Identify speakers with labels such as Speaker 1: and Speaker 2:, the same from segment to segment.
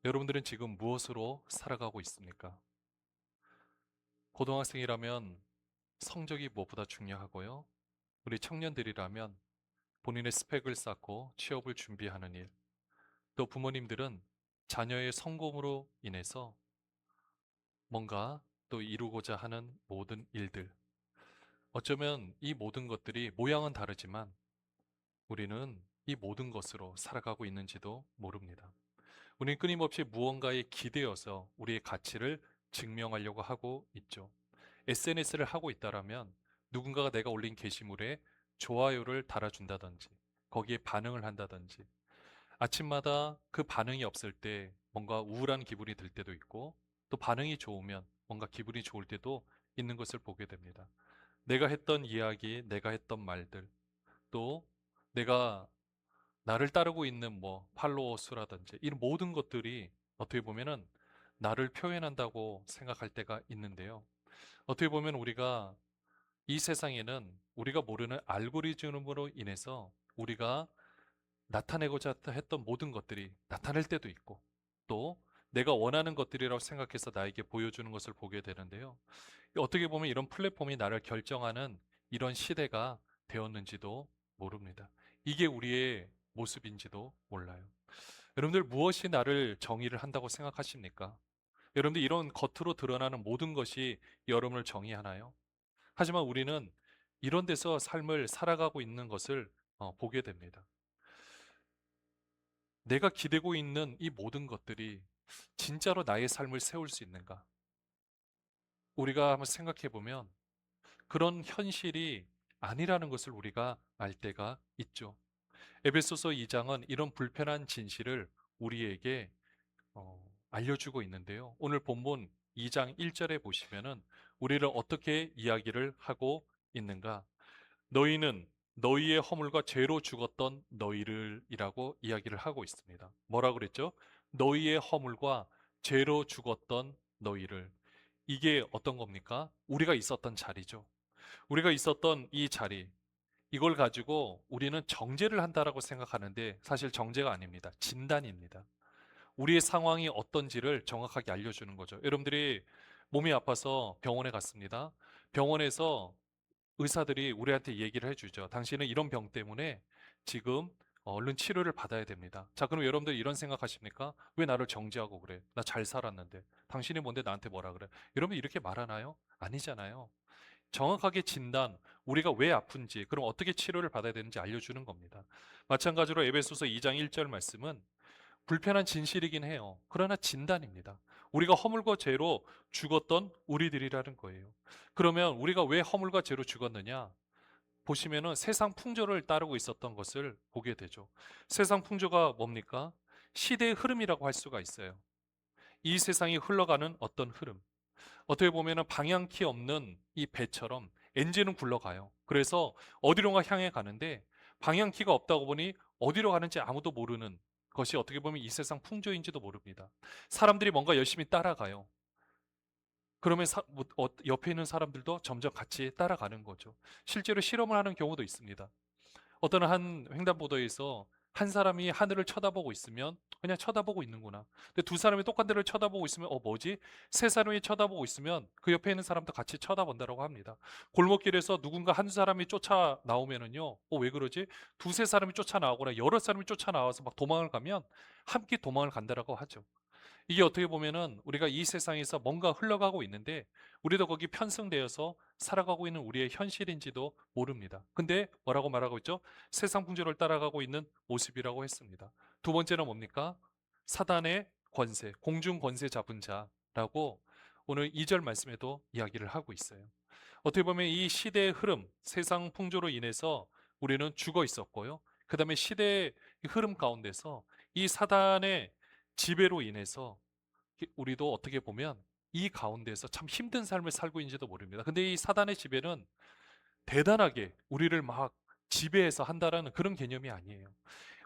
Speaker 1: 여러분들은 지금 무엇으로 살아가고 있습니까? 고등학생이라면 성적이 무엇보다 중요하고요. 우리 청년들이라면 본인의 스펙을 쌓고 취업을 준비하는 일, 또 부모님들은 자녀의 성공으로 인해서 뭔가 또 이루고자 하는 모든 일들. 어쩌면 이 모든 것들이 모양은 다르지만 우리는 이 모든 것으로 살아가고 있는지도 모릅니다. 우리는 끊임없이 무언가에 기대어서 우리의 가치를 증명하려고 하고 있죠. SNS를 하고 있다라면 누군가가 내가 올린 게시물에 좋아요를 달아준다든지 거기에 반응을 한다든지 아침마다 그 반응이 없을 때 뭔가 우울한 기분이 들 때도 있고 또 반응이 좋으면 뭔가 기분이 좋을 때도 있는 것을 보게 됩니다. 내가 했던 이야기, 내가 했던 말들, 또 내가 나를 따르고 있는 뭐 팔로워 수라든지 이런 모든 것들이 어떻게 보면은 나를 표현한다고 생각할 때가 있는데요. 어떻게 보면 우리가 이 세상에는 우리가 모르는 알고리즘으로 인해서 우리가 나타내고자 했던 모든 것들이 나타낼 때도 있고 또 내가 원하는 것들이라고 생각해서 나에게 보여주는 것을 보게 되는데요. 어떻게 보면 이런 플랫폼이 나를 결정하는 이런 시대가 되었는지도 모릅니다. 이게 우리의 모습인지도 몰라요. 여러분들 무엇이 나를 정의를 한다고 생각하십니까? 여러분들 이런 겉으로 드러나는 모든 것이 여러분을 정의하나요? 하지만 우리는 이런 데서 삶을 살아가고 있는 것을 보게 됩니다. 내가 기대고 있는 이 모든 것들이 진짜로 나의 삶을 세울 수 있는가? 우리가 한번 생각해 보면 그런 현실이 아니라는 것을 우리가 알 때가 있죠. 에베소서 2장은 이런 불편한 진실을 우리에게 알려주고 있는데요. 오늘 본문 2장 1절에 보시면은 우리를 어떻게 이야기를 하고 있는가? 너희는 너희의 허물과 죄로 죽었던 너희를이라고 이야기를 하고 있습니다. 뭐라 그랬죠? 너희의 허물과 죄로 죽었던 너희를. 이게 어떤 겁니까? 우리가 있었던 자리죠. 우리가 있었던 이 자리. 이걸 가지고 우리는 정죄를 한다라고 생각하는데 사실 정죄가 아닙니다. 진단입니다. 우리의 상황이 어떤지를 정확하게 알려주는 거죠. 여러분들이 몸이 아파서 병원에 갔습니다. 병원에서 의사들이 우리한테 얘기를 해주죠. 당신은 이런 병 때문에 지금 얼른 치료를 받아야 됩니다. 자, 그럼 여러분들 이런 생각하십니까? 왜 나를 정죄하고 그래? 나 잘 살았는데. 당신이 뭔데 나한테 뭐라 그래? 여러분 이렇게 말하나요? 아니잖아요. 정확하게 진단, 우리가 왜 아픈지, 그럼 어떻게 치료를 받아야 되는지 알려주는 겁니다. 마찬가지로 에베소서 2장 1절 말씀은 불편한 진실이긴 해요. 그러나 진단입니다. 우리가 허물과 죄로 죽었던 우리들이라는 거예요. 그러면 우리가 왜 허물과 죄로 죽었느냐? 보시면은 세상 풍조를 따르고 있었던 것을 보게 되죠. 세상 풍조가 뭡니까? 시대의 흐름이라고 할 수가 있어요. 이 세상이 흘러가는 어떤 흐름. 어떻게 보면은 방향키 없는 이 배처럼 엔진은 굴러가요. 그래서 어디론가 향해 가는데 방향키가 없다고 보니 어디로 가는지 아무도 모르는 것이 어떻게 보면 이 세상 풍조인지도 모릅니다. 사람들이 뭔가 열심히 따라가요. 그러면 옆에 있는 사람들도 점점 같이 따라가는 거죠. 실제로 실험을 하는 경우도 있습니다. 어떤 한 횡단보도에서 한 사람이 하늘을 쳐다보고 있으면 그냥 쳐다보고 있는구나. 근데 두 사람이 똑같은 데를 쳐다보고 있으면 뭐지? 세 사람이 쳐다보고 있으면 그 옆에 있는 사람도 같이 쳐다본다라고 합니다. 골목길에서 누군가 한 사람이 쫓아 나오면은요. 왜 그러지? 두세 사람이 쫓아 나오거나 여러 사람이 쫓아 나와서 막 도망을 가면 함께 도망을 간다라고 하죠. 이게 어떻게 보면은 우리가 이 세상에서 뭔가 흘러가고 있는데 우리도 거기 편승되어서 살아가고 있는 우리의 현실인지도 모릅니다. 근데 뭐라고 말하고 있죠? 세상 풍조를 따라가고 있는 모습이라고 했습니다. 두 번째는 뭡니까? 사단의 권세, 공중 권세 잡은 자라고 오늘 2절 말씀에도 이야기를 하고 있어요. 어떻게 보면 이 시대의 흐름, 세상 풍조로 인해서 우리는 죽어 있었고요. 그 다음에 시대의 흐름 가운데서 이 사단의 지배로 인해서 우리도 어떻게 보면 이 가운데서 참 힘든 삶을 살고 있는지도 모릅니다. 근데 이 사단의 지배는 대단하게 우리를 막 지배해서 한다라는 그런 개념이 아니에요.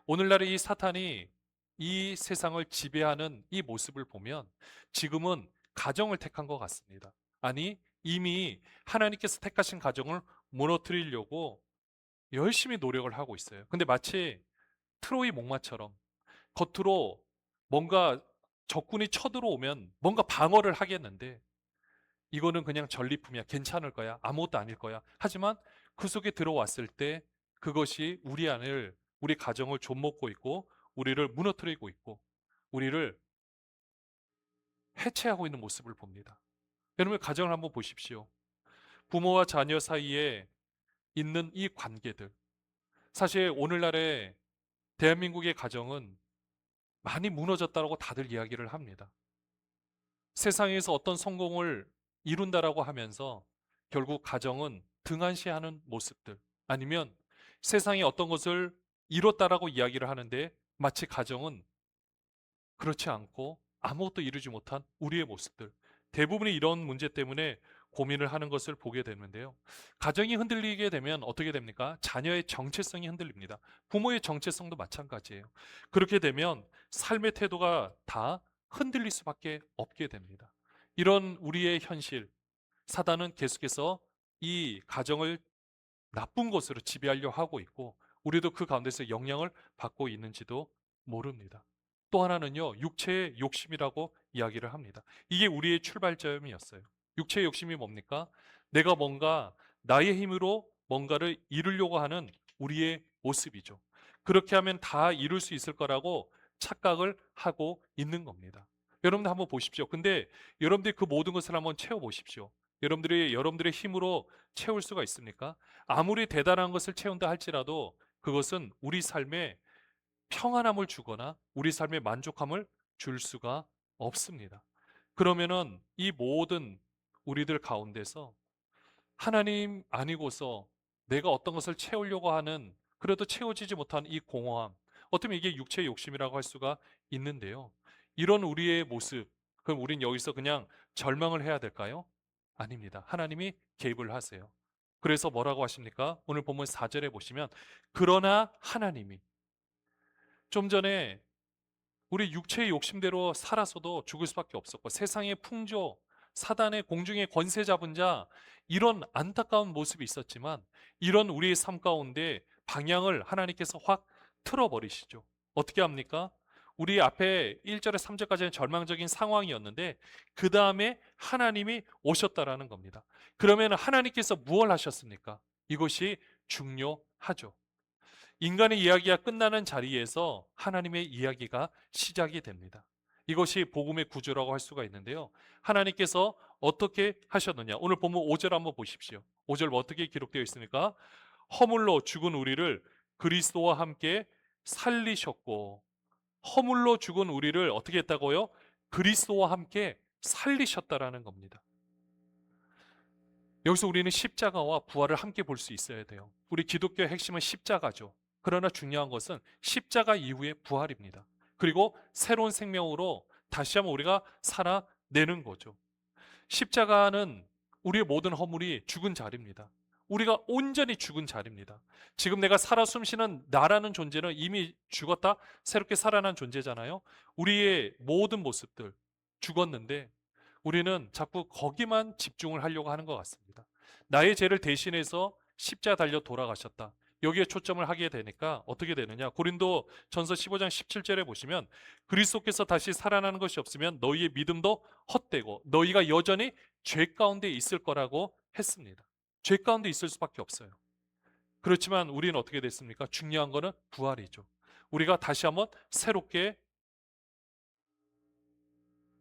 Speaker 1: 오늘날의 이 사탄이 이 세상을 지배하는 이 모습을 보면 지금은 가정을 택한 것 같습니다. 아니, 이미 하나님께서 택하신 가정을 무너뜨리려고 열심히 노력을 하고 있어요. 근데 마치 트로이 목마처럼 겉으로 뭔가 적군이 쳐들어오면 뭔가 방어를 하겠는데 이거는 그냥 전리품이야. 괜찮을 거야. 아무것도 아닐 거야. 하지만 그 속에 들어왔을 때 그것이 우리 가정을 좀먹고 있고 우리를 무너뜨리고 있고 우리를 해체하고 있는 모습을 봅니다. 여러분 가정을 한번 보십시오. 부모와 자녀 사이에 있는 이 관계들. 사실 오늘날의 대한민국의 가정은 많이 무너졌다고 다들 이야기를 합니다. 세상에서 어떤 성공을 이룬다라고 하면서 결국 가정은 등한시하는 모습들 아니면 세상에 어떤 것을 이뤘다라고 이야기를 하는데 마치 가정은 그렇지 않고 아무것도 이루지 못한 우리의 모습들 대부분이 이런 문제 때문에 고민을 하는 것을 보게 되는데요. 가정이 흔들리게 되면 어떻게 됩니까? 자녀의 정체성이 흔들립니다. 부모의 정체성도 마찬가지예요. 그렇게 되면 삶의 태도가 다 흔들릴 수밖에 없게 됩니다. 이런 우리의 현실, 사단은 계속해서 이 가정을 나쁜 것으로 지배하려 하고 있고 우리도 그 가운데서 영향을 받고 있는지도 모릅니다. 또 하나는요, 육체의 욕심이라고 이야기를 합니다. 이게 우리의 출발점이었어요. 육체의 욕심이 뭡니까? 내가 뭔가 나의 힘으로 뭔가를 이루려고 하는 우리의 모습이죠. 그렇게 하면 다 이룰 수 있을 거라고 착각을 하고 있는 겁니다. 여러분들 한번 보십시오. 근데 여러분들이 그 모든 것을 한번 채워보십시오. 여러분들의 힘으로 채울 수가 있습니까? 아무리 대단한 것을 채운다 할지라도 그것은 우리 삶에 평안함을 주거나 우리 삶에 만족함을 줄 수가 없습니다. 그러면은 이 모든 우리들 가운데서 하나님 아니고서 내가 어떤 것을 채우려고 하는 그래도 채워지지 못한 이 공허함, 어쩌면 이게 육체의 욕심이라고 할 수가 있는데요. 이런 우리의 모습, 그럼 우린 여기서 그냥 절망을 해야 될까요? 아닙니다. 하나님이 개입을 하세요. 그래서 뭐라고 하십니까? 오늘 본문 4절에 보시면 그러나 하나님이 좀 전에 우리 육체의 욕심대로 살아서도 죽을 수밖에 없었고 세상의 풍조, 사단의 공중의 권세 잡은 자 이런 안타까운 모습이 있었지만 이런 우리의 삶 가운데 방향을 하나님께서 확 틀어버리시죠. 어떻게 합니까? 우리 앞에 1절에 3절까지는 절망적인 상황이었는데 그 다음에 하나님이 오셨다라는 겁니다. 그러면 하나님께서 무엇을 하셨습니까? 이것이 중요하죠. 인간의 이야기가 끝나는 자리에서 하나님의 이야기가 시작이 됩니다. 이것이 복음의 구조라고 할 수가 있는데요. 하나님께서 어떻게 하셨느냐? 오늘 본문 5절 한번 보십시오. 5절 어떻게 기록되어 있습니까? 허물로 죽은 우리를 그리스도와 함께 살리셨고 허물로 죽은 우리를 어떻게 했다고요? 그리스도와 함께 살리셨다라는 겁니다. 여기서 우리는 십자가와 부활을 함께 볼 수 있어야 돼요. 우리 기독교의 핵심은 십자가죠. 그러나 중요한 것은 십자가 이후의 부활입니다. 그리고 새로운 생명으로 다시 한번 우리가 살아내는 거죠. 십자가는 우리의 모든 허물이 죽은 자리입니다. 우리가 온전히 죽은 자리입니다. 지금 내가 살아 숨쉬는 나라는 존재는 이미 죽었다 새롭게 살아난 존재잖아요. 우리의 모든 모습들 죽었는데 우리는 자꾸 거기만 집중을 하려고 하는 것 같습니다. 나의 죄를 대신해서 십자가 달려 돌아가셨다. 여기에 초점을 하게 되니까 어떻게 되느냐? 고린도 전서 15장 17절에 보시면 그리스도께서 다시 살아나는 것이 없으면 너희의 믿음도 헛되고 너희가 여전히 죄 가운데 있을 거라고 했습니다. 죄 가운데 있을 수밖에 없어요. 그렇지만 우리는 어떻게 됐습니까? 중요한 거는 부활이죠. 우리가 다시 한번 새롭게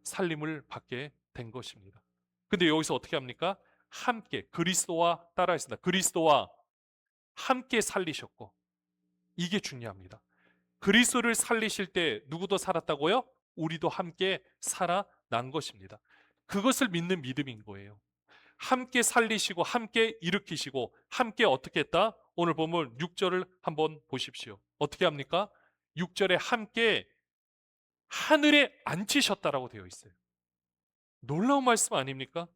Speaker 1: 살림을 받게 된 것입니다. 근데 여기서 어떻게 합니까? 함께 그리스도와 따라 했습니다. 그리스도와 함께 살리셨고 이게 중요합니다. 그리스도를 살리실 때 누구도 살았다고요? 우리도 함께 살아난 것입니다. 그것을 믿는 믿음인 거예요. 함께 살리시고 함께 일으키시고 함께 어떻게 했다? 오늘 보면 6절을 한번 보십시오. 어떻게 합니까? 6절에 함께 하늘에 앉히셨다라고 되어 있어요. 놀라운 말씀 아닙니까?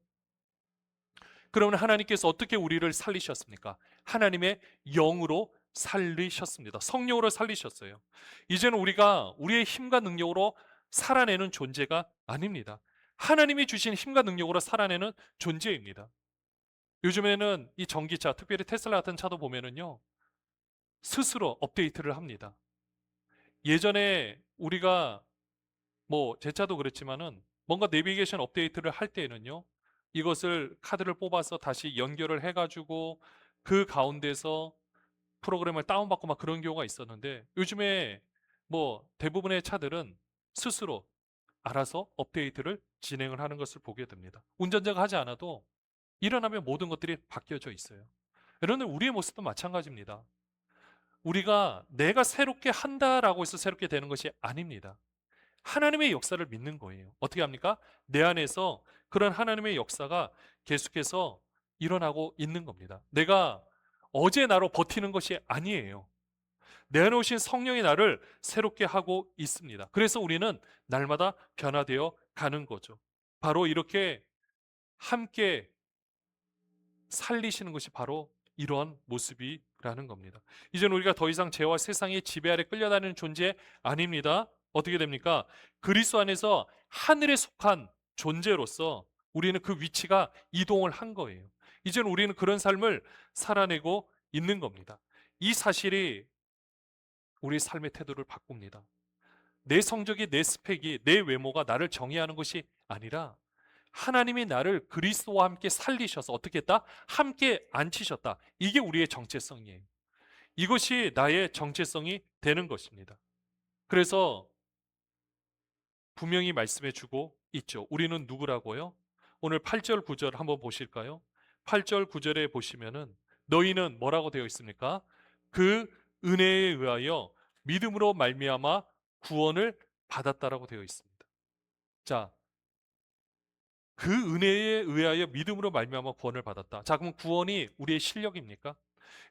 Speaker 1: 그러면 하나님께서 어떻게 우리를 살리셨습니까? 하나님의 영으로 살리셨습니다. 성령으로 살리셨어요. 이제는 우리가 우리의 힘과 능력으로 살아내는 존재가 아닙니다. 하나님이 주신 힘과 능력으로 살아내는 존재입니다. 요즘에는 이 전기차, 특별히 테슬라 같은 차도 보면은요, 스스로 업데이트를 합니다. 예전에 우리가 뭐 제 차도 그랬지만은 뭔가 내비게이션 업데이트를 할 때에는요. 이것을 카드를 뽑아서 다시 연결을 해 가지고 그 가운데서 프로그램을 다운받고 막 그런 경우가 있었는데, 요즘에 뭐 대부분의 차들은 스스로 알아서 업데이트를 진행을 하는 것을 보게 됩니다. 운전자가 하지 않아도 일어나면 모든 것들이 바뀌어져 있어요. 여러분들, 우리의 모습도 마찬가지입니다. 우리가 내가 새롭게 한다라고 해서 새롭게 되는 것이 아닙니다. 하나님의 역사를 믿는 거예요. 어떻게 합니까? 내 안에서 그런 하나님의 역사가 계속해서 일어나고 있는 겁니다. 내가 어제 나로 버티는 것이 아니에요. 내 안에 오신 성령이 나를 새롭게 하고 있습니다. 그래서 우리는 날마다 변화되어 가는 거죠. 바로 이렇게 함께 살리시는 것이 바로 이러한 모습이라는 겁니다. 이제는 우리가 더 이상 죄와 세상의 지배 아래 끌려다니는 존재 아닙니다. 어떻게 됩니까? 그리스도 안에서 하늘에 속한 존재로서 우리는 그 위치가 이동을 한 거예요. 이제는 우리는 그런 삶을 살아내고 있는 겁니다. 이 사실이 우리 삶의 태도를 바꿉니다. 내 성적이, 내 스펙이, 내 외모가 나를 정의하는 것이 아니라 하나님이 나를 그리스도와 함께 살리셔서 어떻게 했다? 함께 앉히셨다. 이게 우리의 정체성이에요. 이것이 나의 정체성이 되는 것입니다. 그래서 분명히 말씀해 주고 있죠. 우리는 누구라고요? 오늘 8절 9절 한번 보실까요? 8절 9절에 보시면은 너희는 뭐라고 되어 있습니까? 그 은혜에 의하여 믿음으로 말미암아 구원을 받았다라고 되어 있습니다. 자, 그 은혜에 의하여 믿음으로 말미암아 구원을 받았다. 자, 그럼 구원이 우리의 실력입니까?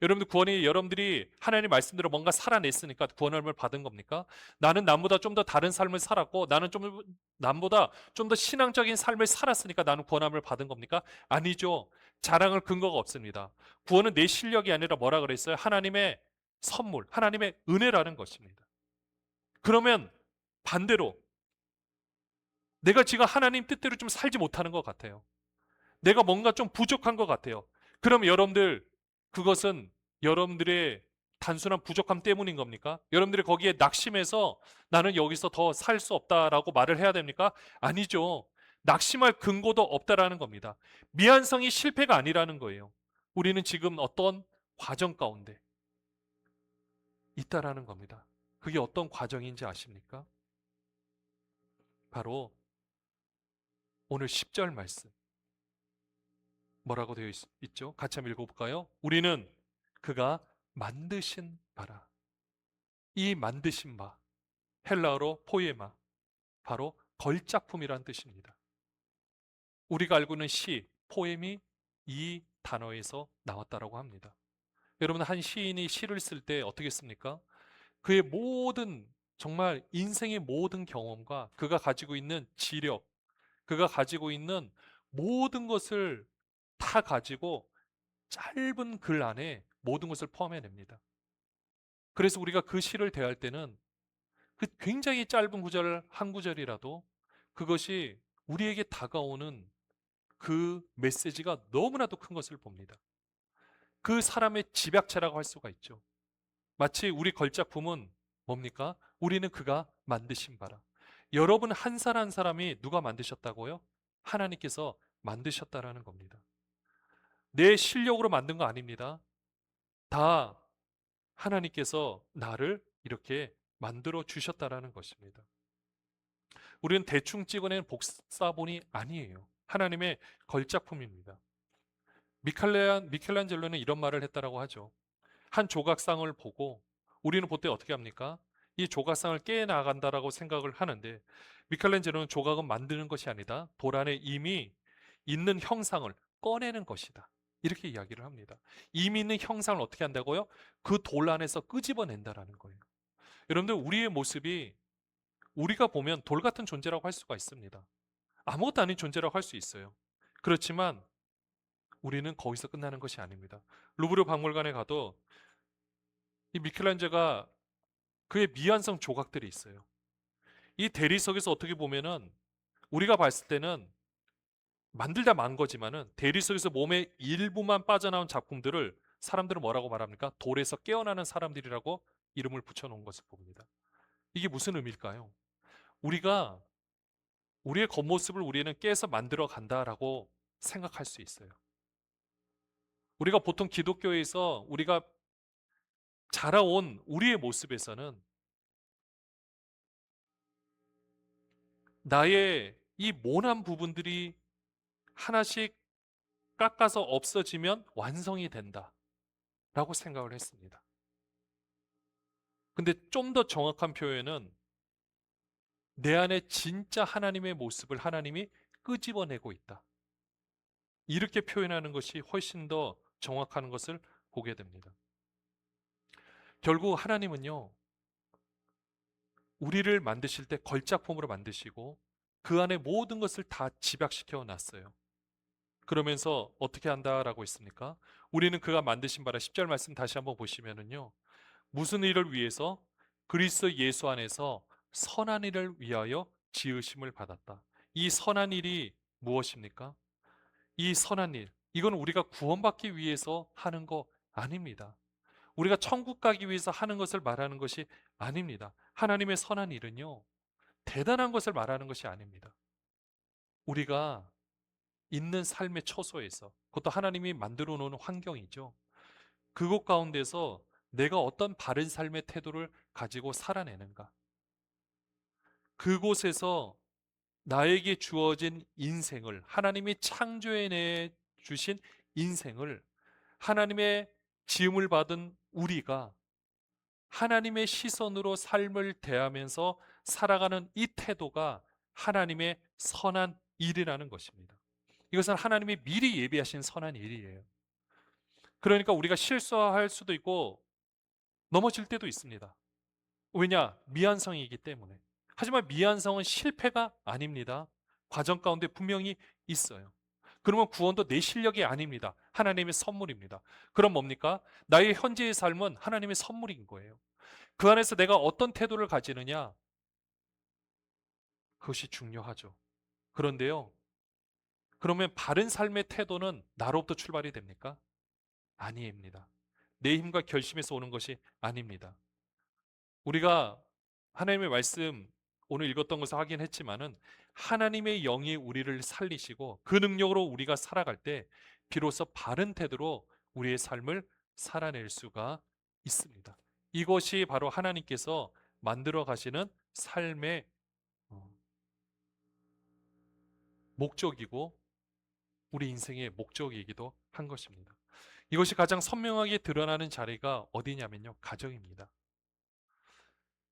Speaker 1: 여러분들, 구원이 여러분들이 하나님 말씀대로 뭔가 살아냈으니까 구원을 받은 겁니까? 나는 남보다 좀 더 다른 삶을 살았고 나는 좀 남보다 좀 더 신앙적인 삶을 살았으니까 나는 구원함을 받은 겁니까? 아니죠. 자랑할 근거가 없습니다. 구원은 내 실력이 아니라 뭐라 그랬어요? 하나님의 선물, 하나님의 은혜라는 것입니다. 그러면 반대로 내가 지금 하나님 뜻대로 좀 살지 못하는 것 같아요. 내가 뭔가 좀 부족한 것 같아요. 그럼 여러분들, 그것은 여러분들의 단순한 부족함 때문인 겁니까? 여러분들이 거기에 낙심해서 나는 여기서 더 살 수 없다라고 말을 해야 됩니까? 아니죠. 낙심할 근거도 없다라는 겁니다. 미완성이 실패가 아니라는 거예요. 우리는 지금 어떤 과정 가운데 있다라는 겁니다. 그게 어떤 과정인지 아십니까? 바로 오늘 10절 말씀. 뭐라고 되어 있죠? 같이 한번 읽어볼까요? 우리는 그가 만드신 바라. 이 만드신 바, 헬라어로 포에마, 바로 걸작품이란 뜻입니다. 우리가 알고 있는 시, 포엠이 이 단어에서 나왔다라고 합니다. 여러분, 한 시인이 시를 쓸 때 어떻게 씁니까? 그의 모든, 정말 인생의 모든 경험과 그가 가지고 있는 지력, 그가 가지고 있는 모든 것을 다 가지고 짧은 글 안에 모든 것을 포함해냅니다. 그래서 우리가 그 시를 대할 때는 그 굉장히 짧은 구절 한 구절이라도 그것이 우리에게 다가오는 그 메시지가 너무나도 큰 것을 봅니다. 그 사람의 집약체라고 할 수가 있죠. 마치 우리 걸작품은 뭡니까? 우리는 그가 만드신 바라. 여러분 한 사람 한 사람이 누가 만드셨다고요? 하나님께서 만드셨다라는 겁니다. 내 실력으로 만든 거 아닙니다. 다 하나님께서 나를 이렇게 만들어 주셨다라는 것입니다. 우리는 대충 찍어낸 복사본이 아니에요. 하나님의 걸작품입니다. 미켈란젤로는 이런 말을 했다라고 하죠. 한 조각상을 보고 우리는 보통 어떻게 합니까? 이 조각상을 깨나간다라고 생각을 하는데, 미켈란젤로는 조각은 만드는 것이 아니다. 돌 안에 이미 있는 형상을 꺼내는 것이다. 이렇게 이야기를 합니다. 이미 있는 형상을 어떻게 한다고요? 그 돌 안에서 끄집어낸다라는 거예요. 여러분들, 우리의 모습이 우리가 보면 돌 같은 존재라고 할 수가 있습니다. 아무것도 아닌 존재라고 할 수 있어요. 그렇지만 우리는 거기서 끝나는 것이 아닙니다. 루브르 박물관에 가도 이 미켈란젤로가 그의 미완성 조각들이 있어요. 이 대리석에서 어떻게 보면은 우리가 봤을 때는 만들다 만 거지만은 대리석에서 몸의 일부만 빠져나온 작품들을 사람들은 뭐라고 말합니까? 돌에서 깨어나는 사람들이라고 이름을 붙여놓은 것을 봅니다. 이게 무슨 의미일까요? 우리가 우리의 겉모습을 우리는 깨서 만들어 간다라고 생각할 수 있어요. 우리가 보통 기독교에서 우리가 자라온 우리의 모습에서는 나의 이 모난 부분들이 하나씩 깎아서 없어지면 완성이 된다라고 생각을 했습니다. 근데 좀 더 정확한 표현은 내 안에 진짜 하나님의 모습을 하나님이 끄집어내고 있다. 이렇게 표현하는 것이 훨씬 더 정확한 것을 보게 됩니다. 결국 하나님은요, 우리를 만드실 때 걸작품으로 만드시고 그 안에 모든 것을 다 집약시켜 놨어요. 그러면서 어떻게 한다라고 했습니까? 우리는 그가 만드신 바라 10절 말씀 다시 한번 보시면은요. 무슨 일을 위해서? 그리스도 예수 안에서 선한 일을 위하여 지으심을 받았다. 이 선한 일이 무엇입니까? 이 선한 일, 이건 우리가 구원받기 위해서 하는 거 아닙니다. 우리가 천국 가기 위해서 하는 것을 말하는 것이 아닙니다. 하나님의 선한 일은요, 대단한 것을 말하는 것이 아닙니다. 우리가 있는 삶의 처소에서, 그것도 하나님이 만들어 놓은 환경이죠. 그곳 가운데서 내가 어떤 바른 삶의 태도를 가지고 살아내는가. 그곳에서 나에게 주어진 인생을, 하나님이 창조해내 주신 인생을 하나님의 지음을 받은 우리가 하나님의 시선으로 삶을 대하면서 살아가는 이 태도가 하나님의 선한 일이라는 것입니다. 이것은 하나님이 미리 예비하신 선한 일이에요. 그러니까 우리가 실수할 수도 있고 넘어질 때도 있습니다. 왜냐? 미완성이기 때문에. 하지만 미완성은 실패가 아닙니다. 과정 가운데 분명히 있어요. 그러면 구원도 내 실력이 아닙니다. 하나님의 선물입니다. 그럼 뭡니까? 나의 현재의 삶은 하나님의 선물인 거예요. 그 안에서 내가 어떤 태도를 가지느냐? 그것이 중요하죠. 그런데요, 그러면 바른 삶의 태도는 나로부터 출발이 됩니까? 아니입니다. 내 힘과 결심에서 오는 것이 아닙니다. 우리가 하나님의 말씀 오늘 읽었던 것을 확인했지만은 하나님의 영이 우리를 살리시고 그 능력으로 우리가 살아갈 때 비로소 바른 태도로 우리의 삶을 살아낼 수가 있습니다. 이것이 바로 하나님께서 만들어 가시는 삶의 어, 목적이고 우리 인생의 목적이기도 한 것입니다. 이것이 가장 선명하게 드러나는 자리가 어디냐면요, 가정입니다.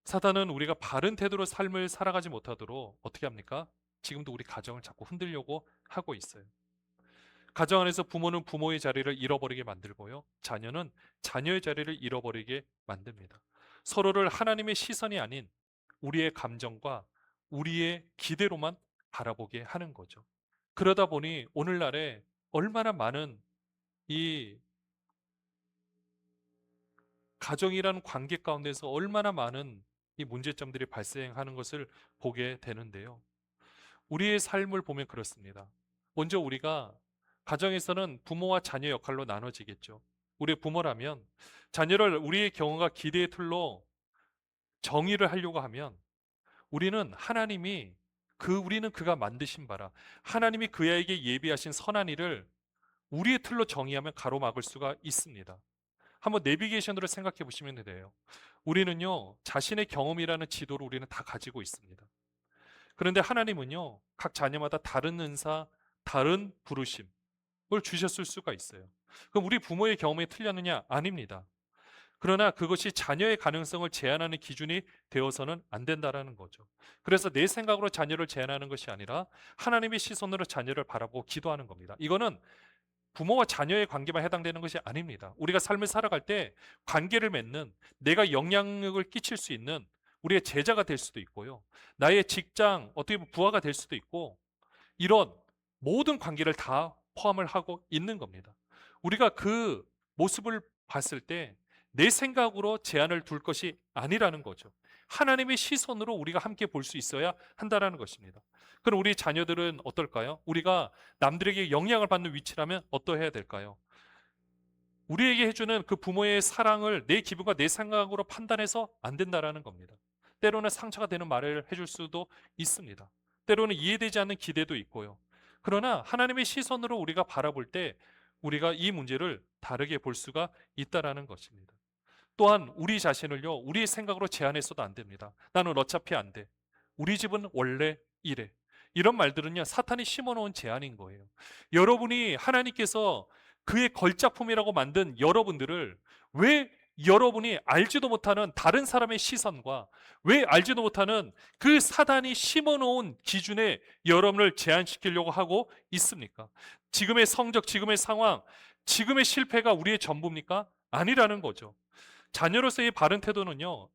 Speaker 1: 사단은 우리가 바른 태도로 삶을 살아가지 못하도록 어떻게 합니까? 지금도 우리 가정을 자꾸 흔들려고 하고 있어요. 가정 안에서 부모는 부모의 자리를 잃어버리게 만들고요. 자녀는 자녀의 자리를 잃어버리게 만듭니다. 서로를 하나님의 시선이 아닌 우리의 감정과 우리의 기대로만 바라보게 하는 거죠. 그러다 보니 오늘날에 얼마나 많은 이 가정이라는 관계 가운데서 얼마나 많은 이 문제점들이 발생하는 것을 보게 되는데요. 우리의 삶을 보면 그렇습니다. 먼저 우리가 가정에서는 부모와 자녀 역할로 나눠지겠죠. 우리의 부모라면 자녀를 우리의 경험과 기대의 틀로 정의를 하려고 하면 우리는 하나님이 우리는 그가 만드신 바라 하나님이 그에게 예비하신 선한 일을 우리의 틀로 정의하면 가로막을 수가 있습니다. 한번 내비게이션으로 생각해 보시면 돼요. 우리는요, 자신의 경험이라는 지도를 우리는 다 가지고 있습니다. 그런데 하나님은요, 각 자녀마다 다른 은사, 다른 부르심을 주셨을 수가 있어요. 그럼 우리 부모의 경험이 틀렸느냐? 아닙니다. 그러나 그것이 자녀의 가능성을 제한하는 기준이 되어서는 안 된다라는 거죠. 그래서 내 생각으로 자녀를 제한하는 것이 아니라 하나님의 시선으로 자녀를 바라보고 기도하는 겁니다. 이거는 부모와 자녀의 관계만 해당되는 것이 아닙니다. 우리가 삶을 살아갈 때 관계를 맺는 내가 영향력을 끼칠 수 있는 우리의 제자가 될 수도 있고요. 나의 직장, 어떻게 보면 부하가 될 수도 있고 이런 모든 관계를 다 포함을 하고 있는 겁니다. 우리가 그 모습을 봤을 때 내 생각으로 제한을 둘 것이 아니라는 거죠. 하나님의 시선으로 우리가 함께 볼 수 있어야 한다는 것입니다. 그럼 우리 자녀들은 어떨까요? 우리가 남들에게 영향을 받는 위치라면 어떠해야 될까요? 우리에게 해주는 그 부모의 사랑을 내 기분과 내 생각으로 판단해서 안 된다라는 겁니다. 때로는 상처가 되는 말을 해줄 수도 있습니다. 때로는 이해되지 않는 기대도 있고요. 그러나 하나님의 시선으로 우리가 바라볼 때 우리가 이 문제를 다르게 볼 수가 있다라는 것입니다. 또한 우리 자신을요, 우리의 생각으로 제한해서도 안 됩니다. 나는 어차피 안 돼. 우리 집은 원래 이래. 이런 말들은요, 사탄이 심어놓은 제한인 거예요. 여러분이 하나님께서 그의 걸작품이라고 만든 여러분들을 왜 여러분이 알지도 못하는 다른 사람의 시선과 왜 알지도 못하는 그 사단이 심어놓은 기준에 여러분을 제한시키려고 하고 있습니까? 지금의 성적, 지금의 상황, 지금의 실패가 우리의 전부입니까? 아니라는 거죠. 자녀로서의 바른 태도는요,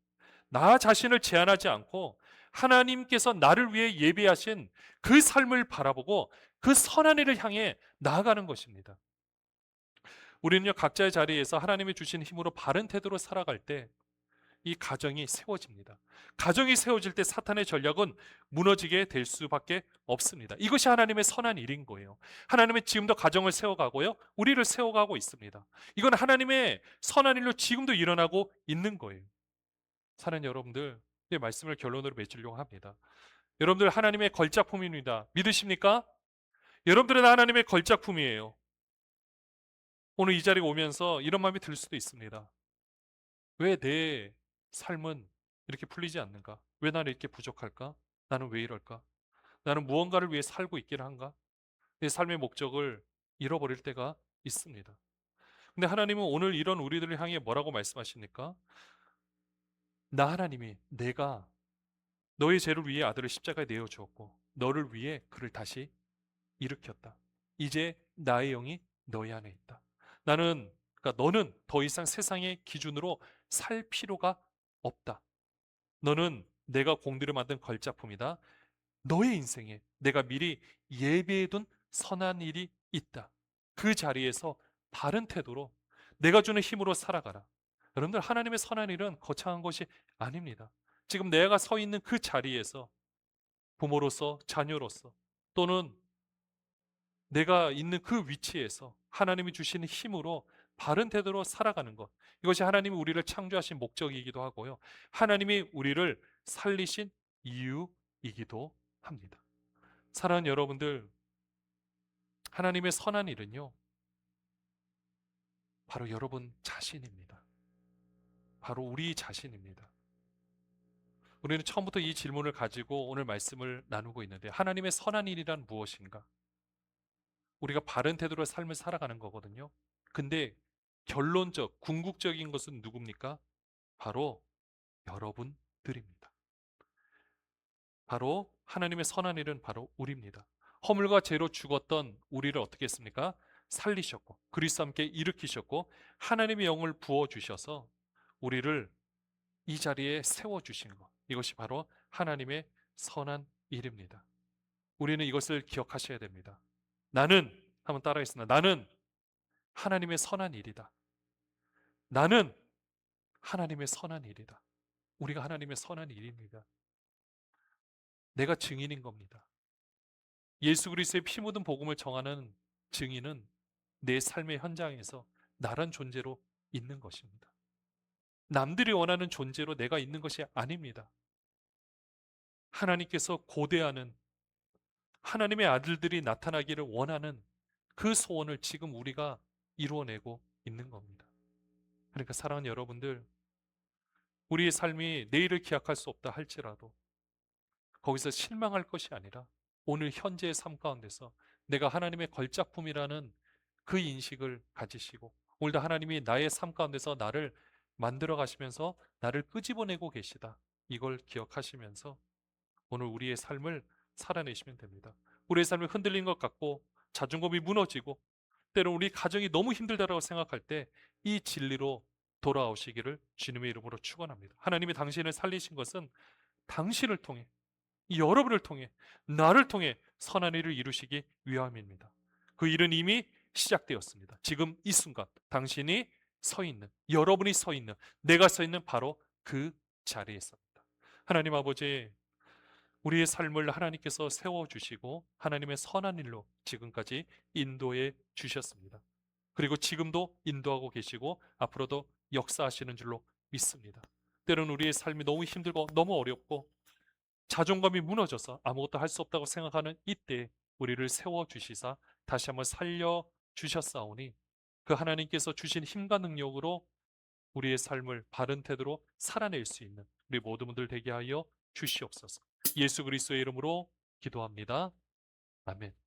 Speaker 1: 나 자신을 제한하지 않고 하나님께서 나를 위해 예비하신 그 삶을 바라보고 그 선한 일을 향해 나아가는 것입니다. 우리는요, 각자의 자리에서 하나님이 주신 힘으로 바른 태도로 살아갈 때 이 가정이 세워집니다. 가정이 세워질 때 사탄의 전략은 무너지게 될 수밖에 없습니다. 이것이 하나님의 선한 일인 거예요. 하나님은 지금도 가정을 세워가고요, 우리를 세워가고 있습니다. 이건 하나님의 선한 일로 지금도 일어나고 있는 거예요. 사는 여러분들, 이 말씀을 결론으로 맺으려고 합니다. 여러분들 하나님의 걸작품입니다. 믿으십니까? 여러분들은 하나님의 걸작품이에요. 오늘 이 자리에 오면서 이런 마음이 들 수도 있습니다. 왜 내 삶은 이렇게 풀리지 않는가? 왜 나는 이렇게 부족할까? 나는 왜 이럴까? 나는 무언가를 위해 살고 있긴 한가? 내 삶의 목적을 잃어버릴 때가 있습니다. 근데 하나님은 오늘 이런 우리들을 향해 뭐라고 말씀하십니까? 나 하나님이 내가 너의 죄를 위해 아들을 십자가에 내어 주었고 너를 위해 그를 다시 일으켰다. 이제 나의 영이 너희 안에 있다. 그러니까 너는 더 이상 세상의 기준으로 살 필요가 없다. 너는 내가 공들여 만든 걸작품이다. 너의 인생에 내가 미리 예비해둔 선한 일이 있다. 그 자리에서 바른 태도로 내가 주는 힘으로 살아가라. 여러분들, 하나님의 선한 일은 거창한 것이 아닙니다. 지금 내가 서 있는 그 자리에서 부모로서, 자녀로서, 또는 내가 있는 그 위치에서 하나님이 주시는 힘으로 바른 태도로 살아가는 것, 이것이 하나님이 우리를 창조하신 목적이기도 하고요, 하나님이 우리를 살리신 이유이기도 합니다. 사랑하는 여러분들, 하나님의 선한 일은요, 바로 여러분 자신입니다. 바로 우리 자신입니다. 우리는 처음부터 이 질문을 가지고 오늘 말씀을 나누고 있는데, 하나님의 선한 일이란 무엇인가? 우리가 바른 태도로 삶을 살아가는 거거든요. 근데 결론적, 궁극적인 것은 누굽니까? 바로 여러분들입니다. 바로 하나님의 선한 일은 바로 우리입니다. 허물과 죄로 죽었던 우리를 어떻게 했습니까? 살리셨고 그리스도와 함께 일으키셨고 하나님의 영을 부어주셔서 우리를 이 자리에 세워주신 것, 이것이 바로 하나님의 선한 일입니다. 우리는 이것을 기억하셔야 됩니다. 나는, 한번 따라하겠습니다. 나는 하나님의 선한 일이다. 나는 하나님의 선한 일이다. 우리가 하나님의 선한 일입니다. 내가 증인인 겁니다. 예수 그리스도의 피 묻은 복음을 정하는 증인은 내 삶의 현장에서 나란 존재로 있는 것입니다. 남들이 원하는 존재로 내가 있는 것이 아닙니다. 하나님께서 고대하는, 하나님의 아들들이 나타나기를 원하는 그 소원을 지금 우리가 이루어내고 있는 겁니다. 그러니까 사랑하는 여러분들, 우리의 삶이 내일을 기약할 수 없다 할지라도 거기서 실망할 것이 아니라 오늘 현재의 삶 가운데서 내가 하나님의 걸작품이라는 그 인식을 가지시고, 오늘도 하나님이 나의 삶 가운데서 나를 만들어 가시면서 나를 끄집어내고 계시다, 이걸 기억하시면서 오늘 우리의 삶을 살아내시면 됩니다. 우리의 삶이 흔들린 것 같고 자존감이 무너지고 때로 우리 가정이 너무 힘들다라고 생각할 때 이 진리로 돌아오시기를 주님의 이름으로 축원합니다. 하나님이 당신을 살리신 것은 당신을 통해, 여러분을 통해, 나를 통해 선한 일을 이루시기 위함입니다. 그 일은 이미 시작되었습니다. 지금 이 순간 당신이 서 있는, 여러분이 서 있는, 내가 서 있는 바로 그 자리에서입니다. 하나님 아버지, 우리의 삶을 하나님께서 세워주시고 하나님의 선한 일로 지금까지 인도해 주셨습니다. 그리고 지금도 인도하고 계시고 앞으로도 역사하시는 줄로 믿습니다. 때로는 우리의 삶이 너무 힘들고 너무 어렵고 자존감이 무너져서 아무것도 할 수 없다고 생각하는 이때 우리를 세워주시사 다시 한번 살려주셨사오니 그 하나님께서 주신 힘과 능력으로 우리의 삶을 바른 태도로 살아낼 수 있는 우리 모든 분들 되게 하여 주시옵소서. 예수 그리스도의 이름으로 기도합니다. 아멘.